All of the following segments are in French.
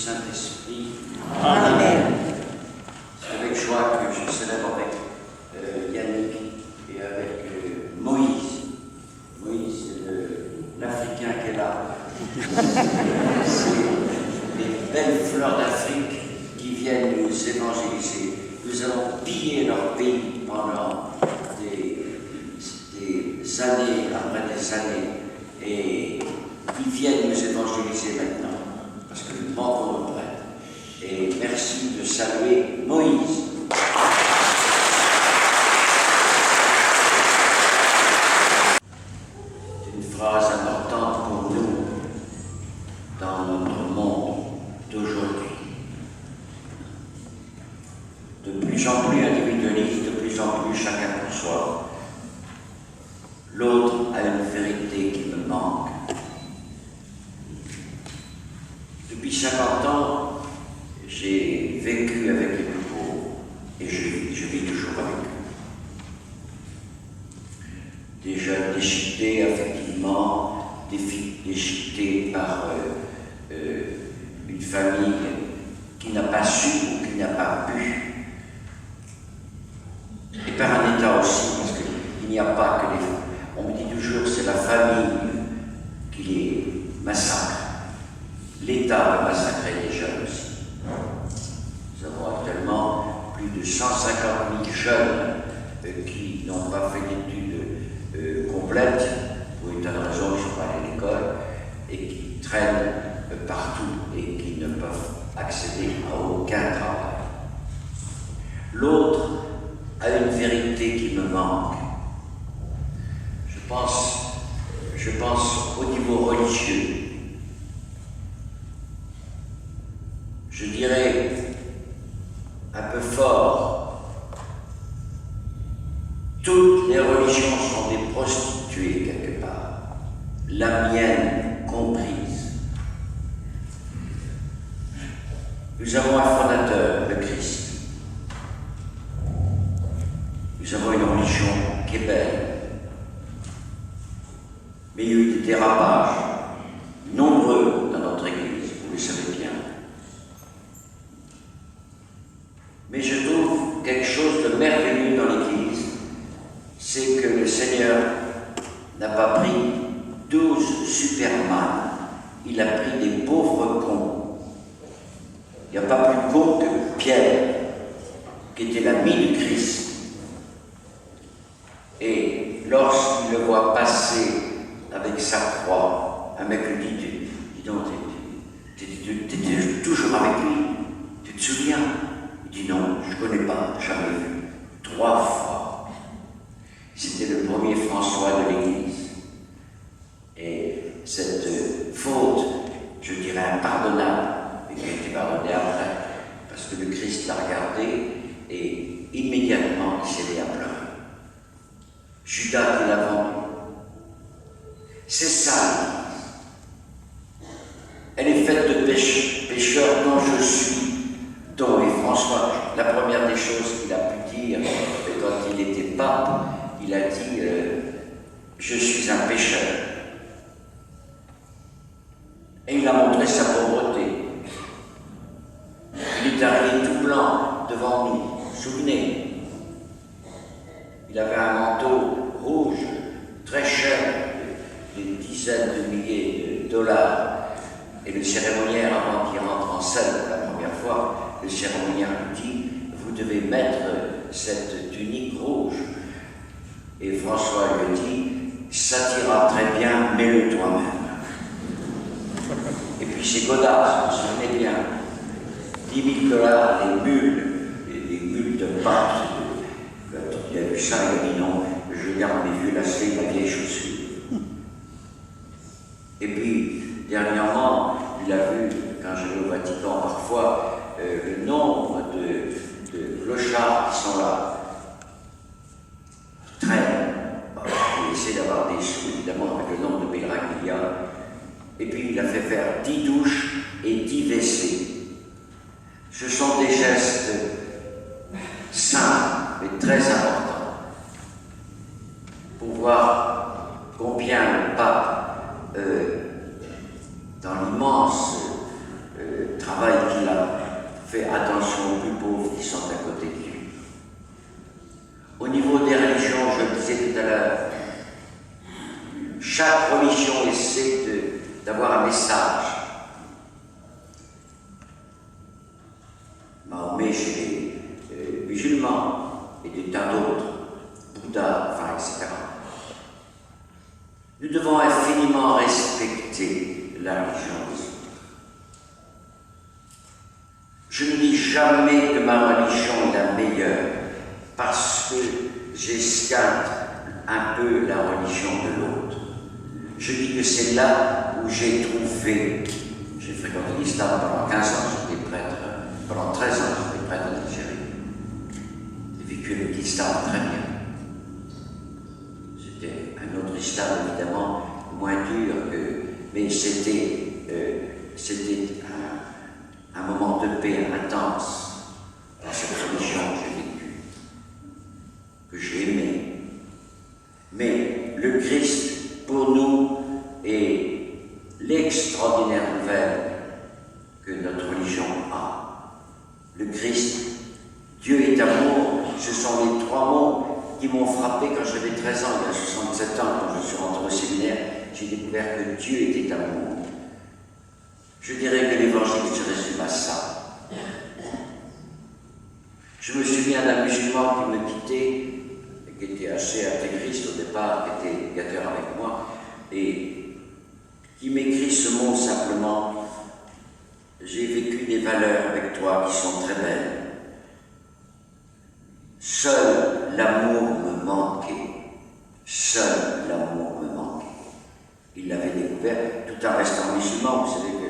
Saint-Esprit. Amen. C'est avec joie que je célèbre avec Yannick et avec Moïse. Moïse, c'est l'Africain qui est là. C'est les belles fleurs d'Afrique qui viennent nous évangéliser. Nous allons piller leur pays pendant des années après des années. Et ils viennent nous évangéliser maintenant, parce que nous manquons de prêtres. Et merci de saluer Moïse. C'est une phrase importante pour nous dans notre monde d'aujourd'hui. De plus en plus individualiste, de plus en plus chacun pour soi. L'autre a une vérité qui me manque. Depuis 50 ans, j'ai vécu avec les plus pauvres et je vis toujours avec eux. Des jeunes déchiquetés affectivement, déchiquetés par une famille qui n'a pas su ou qui n'a pas pu. Et par un État aussi, parce qu'il n'y a pas que les... On me dit toujours c'est la famille qui les massacre. L'État va massacrer les jeunes aussi. Nous avons actuellement plus de 150 000 jeunes qui n'ont pas fait d'études complètes, pour une telle raison qu'ils ne sont pas allés à l'école, et qui traînent partout et qui ne peuvent accéder à aucun travail. L'autre a une vérité qui me manque. Je pense au niveau religieux. Je dirais un peu fort, toutes les religions sont des prostituées quelque part, la mienne comprise. Nous avons un fondateur, le Christ. Nous avons une religion qui est belle. Mais il y a eu des dérapages nombreux dans notre Église, vous le savez bien. Mais je trouve quelque chose de merveilleux dans l'Église, c'est que le Seigneur n'a pas pris 12 superman, il a pris des pauvres cons. Il n'y a pas plus con que Pierre, qui était l'ami du Christ. Et lorsqu'il le voit passer avec sa croix, un mec lui dit, dis donc, t'étais toujours avec lui, tu te souviens? Il dit non, je ne connais pas, jamais vu. 3 fois. C'était le premier François de l'Église. Et cette faute, je dirais impardonnable, mais qui a été pardonnée après, parce que le Christ l'a regardé et immédiatement il s'est mis à pleurer. Judas qui l'a vendu. C'est ça l'Église. Elle est faite de pécheurs dont je suis, dont et François. La première des choses qu'il a pu dire quand il était pape, il a dit je suis un pécheur. Et il a montré sa pauvreté. Il est arrivé tout blanc devant nous. Souvenez, il avait un manteau rouge, très cher, des dizaines de milliers de dollars. Et le cérémoniaire, avant qu'il rentre en scène pour la première fois, le cérémoniaire lui dit « Vous devez mettre cette tunique rouge. » Et François lui dit « Ça t'ira très bien, mets-le toi-même. » Et puis c'est Godard, vous vous souvenez bien, 10 000 dollars, des mules de pâte. Quand il a vu ça, il a dit non, je garde mes vieux lacets, ma vieille chaussure. Et puis, dernièrement, il a vu, quand je vais au Vatican parfois, le nombre de clochards qui sont là. Très. Il essaie d'avoir des sous, évidemment, avec le nombre de pèlerins qu'il y a. Et puis, il a fait faire 10 douches et 10 WC. Ce sont des gestes simples, mais très importants, pour voir combien le pape, dans l'immense travail fait attention aux plus pauvres qui sont à côté de lui. Au niveau des religions, je le disais tout à l'heure, chaque religion essaie d'avoir un message. Mahomet chez les musulmans et des tas d'autres, Bouddha, enfin, etc. Nous devons infiniment respecter la religion des autres. Je ne dis jamais que ma religion est la meilleure parce que j'escalade un peu la religion de l'autre. Je dis que c'est là où j'ai trouvé, j'ai fréquenté l'islam pendant 15 ans, j'étais prêtre, pendant 13 ans j'étais prêtre en Algérie. J'ai vécu avec l'islam très bien. C'était un autre islam évidemment moins dur, mais c'était un moment de paix intense dans cette religion que j'ai vécue, que j'ai aimée. Mais le Christ, pour nous, est l'extraordinaire nouvelle que notre religion a. Le Christ, Dieu est amour, ce sont les trois mots qui m'ont frappé quand j'avais 13 ans, il y a 67 ans, quand je suis rentré au séminaire, j'ai découvert que Dieu était amour. Je dirais que l'évangile se résume à ça. Je me souviens d'un musulman qui me quittait, qui était assez intégriste au départ, qui était gâteur avec moi, et qui m'écrit ce mot simplement: j'ai vécu des valeurs avec toi qui sont très belles. Seul l'amour me manquait. Seul l'amour me manquait. Il l'avait découvert tout en restant musulman. Vous savez que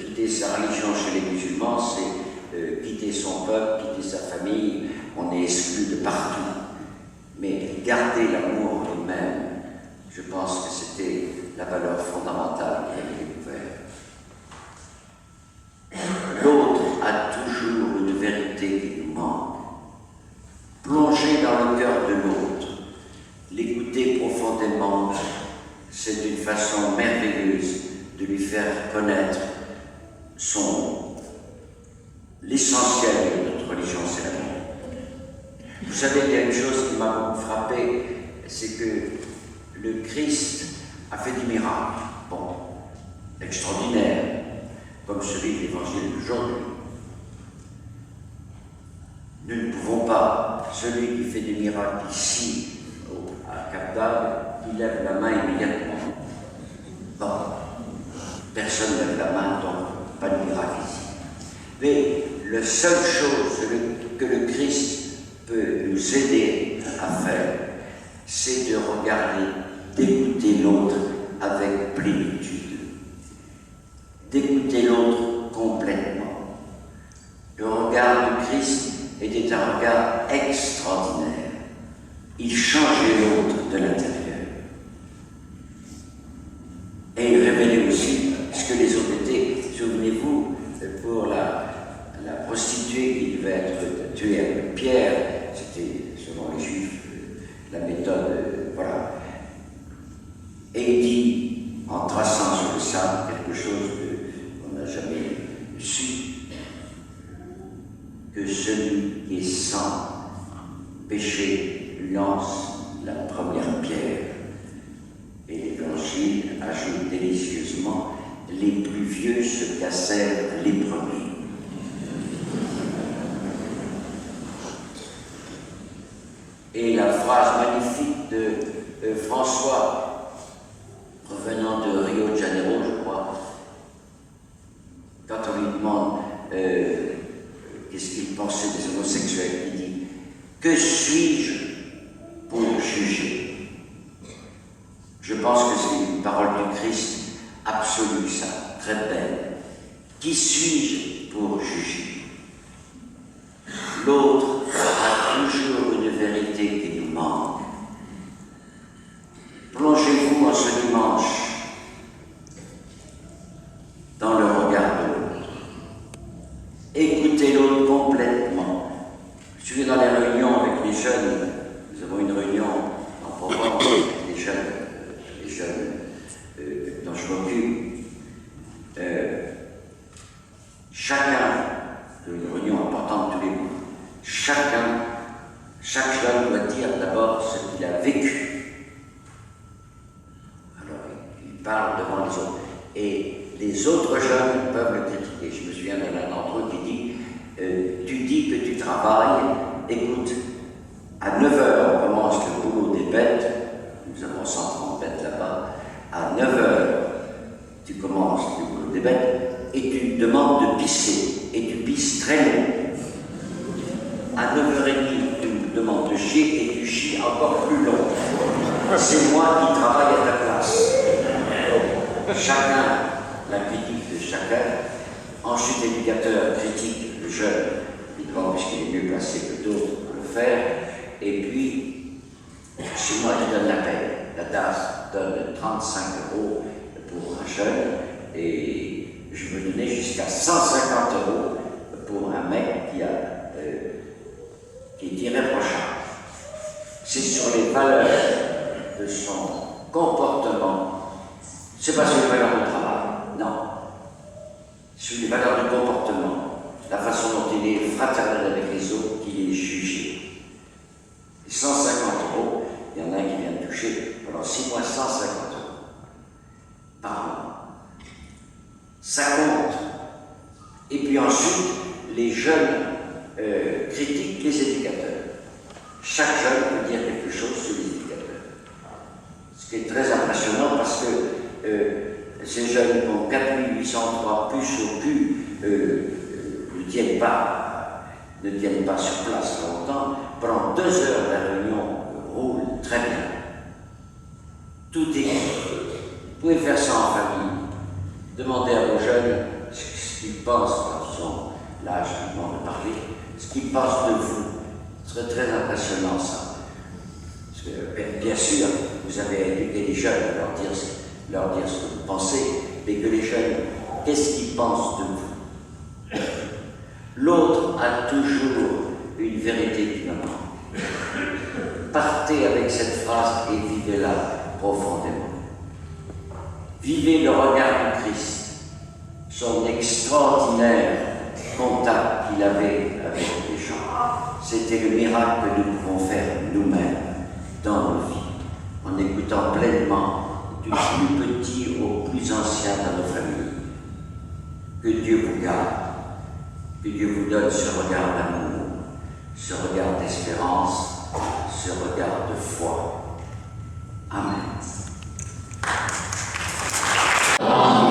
quitter sa religion chez les musulmans, c'est quitter son peuple, quitter sa famille. On est exclu de partout. Mais garder l'amour lui-même, je pense que c'était la valeur fondamentale qu'il avait découvert. L'autre a toujours une vérité qui nous manque. Plonger dans le cœur de l'autre, l'écouter profondément, c'est une façon merveilleuse de lui faire connaître l'essentiel de notre religion, c'est l'amour. Vous savez, il y a une chose qui m'a beaucoup frappé, c'est que le Christ a fait des miracles, bon, extraordinaires, comme celui de l'évangile d'aujourd'hui. Nous ne pouvons pas, celui qui fait des miracles ici, à Cap-d'Agde, il lève la main immédiatement. Bon, personne ne lève la main, donc pas de miracle ici. Mais la seule chose que le Christ peut nous aider à faire, c'est de regarder, d'écouter l'autre avec plénitude, d'écouter l'autre complètement. Le regard du Christ était un regard extraordinaire. Il changeait l'autre de l'intérieur. Et il révélait aussi ce que les autres étaient. Souvenez-vous, pour la prostituée qui devait être tuée avec Pierre, c'était, selon les Juifs, la méthode, voilà. Et il dit, en traçant sur le sable quelque chose qu'on n'a jamais su, que celui qui est sans péché lance la première pierre. Et l'Évangile ajoute délicieusement: les plus vieux se cassèrent les premiers. Et la phrase magnifique de François, revenant de Rio de Janeiro, je crois, quand on lui demande qu'est-ce qu'il pensait des homosexuels, il dit: que suis-je pour juger? Je pense que c'est une parole du Christ absolue, ça, très belle. Qui suis-je pour juger? L'autre a toujours une vérité qui nous manque. Plongez-vous en ce dimanche dans le regard de l'autre. Écoutez l'autre complètement. Je suis dans les réunions avec les jeunes. Nous avons une réunion en Provence avec les jeunes dont je m'occupe. Chacun une réunion importante tous les mois. Chaque jeune doit dire d'abord ce qu'il a vécu. Alors, il parle devant les autres. Et les autres jeunes peuvent le critiquer. Je me souviens d'un d'entre eux qui dit tu dis que tu travailles, écoute, à 9 h on commence le boulot des bêtes, nous avons 130 bêtes là-bas, à 9 h tu commences le boulot des bêtes et tu demandes de pisser, et tu pisses très long. À 9 h 30 tu me demandes de chier et tu chies encore plus long. C'est moi qui travaille à ta place. Chacun, la critique de chacun. Ensuite, l'éducateur critique le jeune, évidemment, puisqu'il est mieux placé que d'autres pour le faire. Et puis, c'est moi qui donne la paie. La DAS donne 35 € pour un jeune, et je me donnais jusqu'à 150 € pour un mec qui est irréprochable. C'est sur les valeurs de son comportement. C'est pas sur les valeurs de travail, non. Sur les valeurs de comportement, la façon dont il est fraternel avec les autres, qu'il est jugé. Et 150 €, il y en a un qui vient de toucher pendant 6 mois 150 € par an. Ça compte. Et puis ensuite, les jeunes critiquent les éducateurs. Chaque jeune peut dire quelque chose sur les éducateurs. Ce qui est très impressionnant parce que ces jeunes qui ont 4803 puces au cul ne tiennent pas sur place longtemps. Pendant 2 heures, la réunion roule très bien. Tout est. Vous pouvez faire ça en famille. Demandez à vos jeunes ce qu'ils pensent quand ils ont l'âge de parler, ce qu'ils pensent de vous. Ce serait très impressionnant ça. Parce que, bien sûr, vous avez éduqué les jeunes à leur dire ce que vous pensez, mais que les jeunes, qu'est-ce qu'ils pensent de vous? L'autre a toujours une vérité qui me manque. Partez avec cette phrase et vivez-la profondément. Vivez le regard du Christ, son extraordinaire contact qu'il avait avec les gens. C'était le miracle que nous pouvons faire nous-mêmes dans nos vies, en écoutant pleinement du plus petit au plus ancien dans nos familles. Que Dieu vous garde, que Dieu vous donne ce regard d'amour, ce regard d'espérance, ce regard de foi. Amen. Oh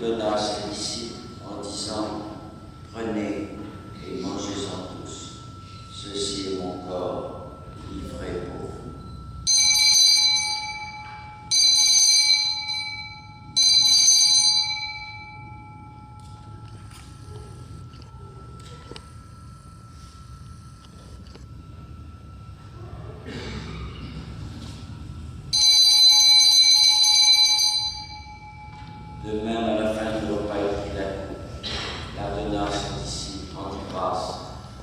donna à ses disciples en disant: prenez et mangez-en tous. Ceci est mon corps livré pour vous. De même, à la fin du repas, il prit la coupe, la donna à ses disciples, rendit grâce,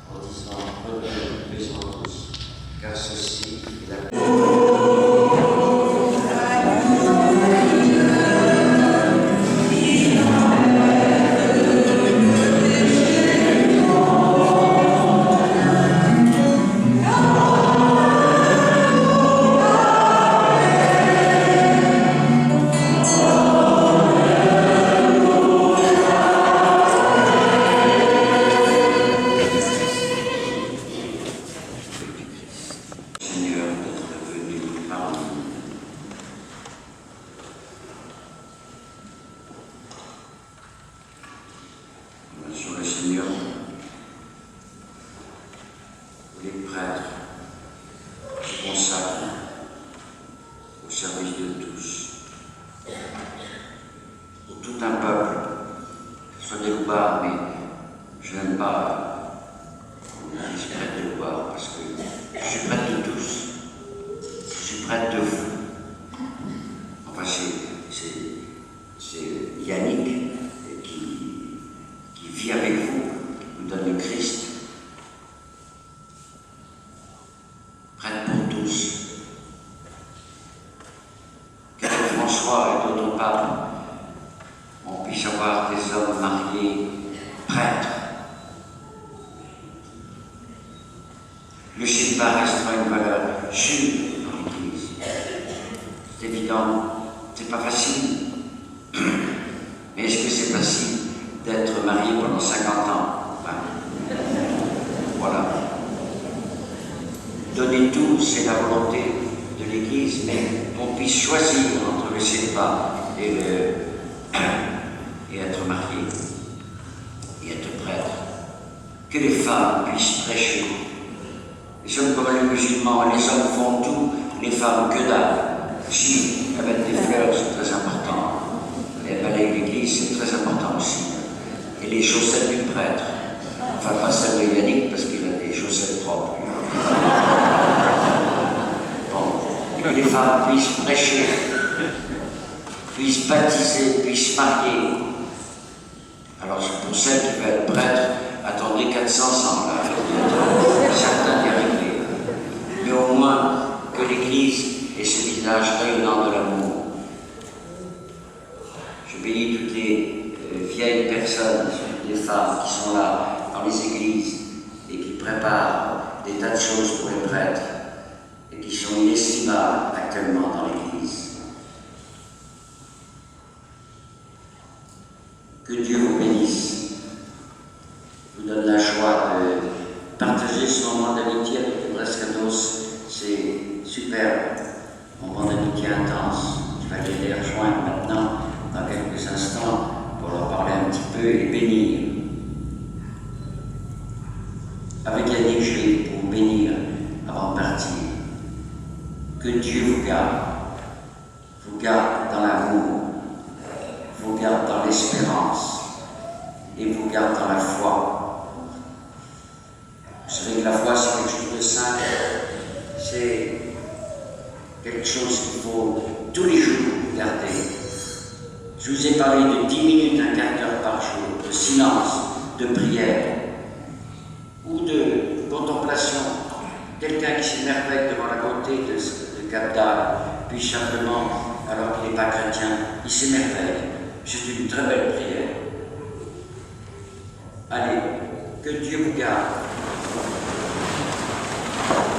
en disant: prenez et buvez-en tous, car ceci est la Seigneur, les prêtres se consacrent au service de tous, pour tout un peuple, que ce soit des loupards, mais je n'aime pas qu'on dise prêtre de loupards, parce que je suis prêtre de tous, je suis prêtre de vous. Enfin, c'est Yannick qui vit avec vous, qui nous donne le Christ. Prêtre pour tous. Que François et d'autres papes, on puisse avoir des hommes mariés, prêtres. Le célibat restera une valeur sûre dans l'Église. C'est évident, c'est pas facile. Mais est-ce que c'est facile d'être marié pendant 50 ans? Voilà. Donner tout, c'est la volonté de l'Église, mais qu'on puisse choisir entre le célibat et être marié et être prêtre. Que les femmes puissent prêcher. Les hommes comme les musulmans, les hommes font tout, les femmes que dalle. Si, avec des fleurs, c'est très important. Et balayer l'église, c'est très important aussi. Et les chaussettes du prêtre. Enfin, pas celles de Yannick, parce qu'il a des chaussettes propres. Bon. Que les femmes puissent prêcher, puissent baptiser, puissent marier. Alors, pour celles qui veulent être prêtres, attendez 400 ans, là. Certains y arriver. Mais au moins, que l'église ait ce visage rayonnant de l'amour. Je bénis toutes les vieilles personnes, les femmes qui sont là dans les églises et qui préparent des tas de choses pour les prêtres et qui sont inestimables actuellement dans l'église. Que Dieu vous bénisse, vous donne la joie de partager ce moment d'amitié avec les Brescanos. C'est superbe, un moment d'amitié intense. Je vais aller les rejoindre maintenant dans quelques instants pour leur parler un petit peu et bénir. Avec Yannick, je vais pour vous bénir avant de partir. Que Dieu vous garde dans l'amour, vous garde dans l'espérance et vous garde dans la foi. Vous savez que la foi, c'est quelque chose de simple, c'est quelque chose qu'il faut tous les jours garder. Je vous ai parlé de 10 minutes, un quart d'heure par jour, de silence, de prière ou de contemplation. Quelqu'un qui s'émerveille devant la beauté de Cap-d'Agde, puis simplement, alors qu'il n'est pas chrétien, il s'émerveille. C'est une très belle prière. Allez, que Dieu vous garde.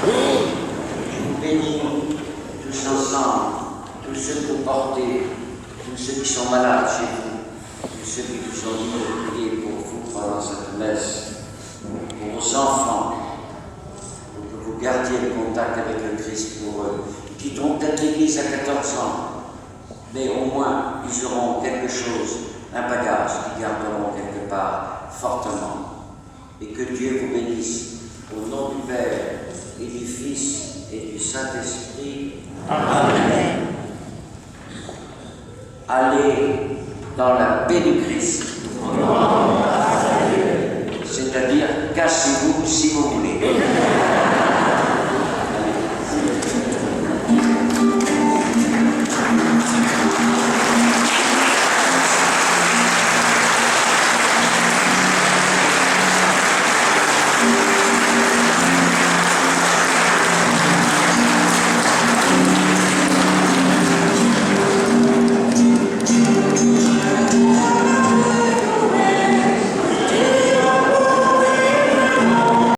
Je vous bénis tous ensemble, tous ceux que vous portez, tous ceux qui sont malades chez vous, tous ceux qui vous ont dit de prier pour vous pendant cette messe, pour vos enfants, pour que vous gardiez le contact avec le Christ pour eux. Ils quitteront peut-être l'église à 14 ans, mais au moins ils auront quelque chose, un regarderont quelque part fortement. Et que Dieu vous bénisse. Au nom du Père et du Fils et du Saint-Esprit. Amen. Allez dans la paix du Christ.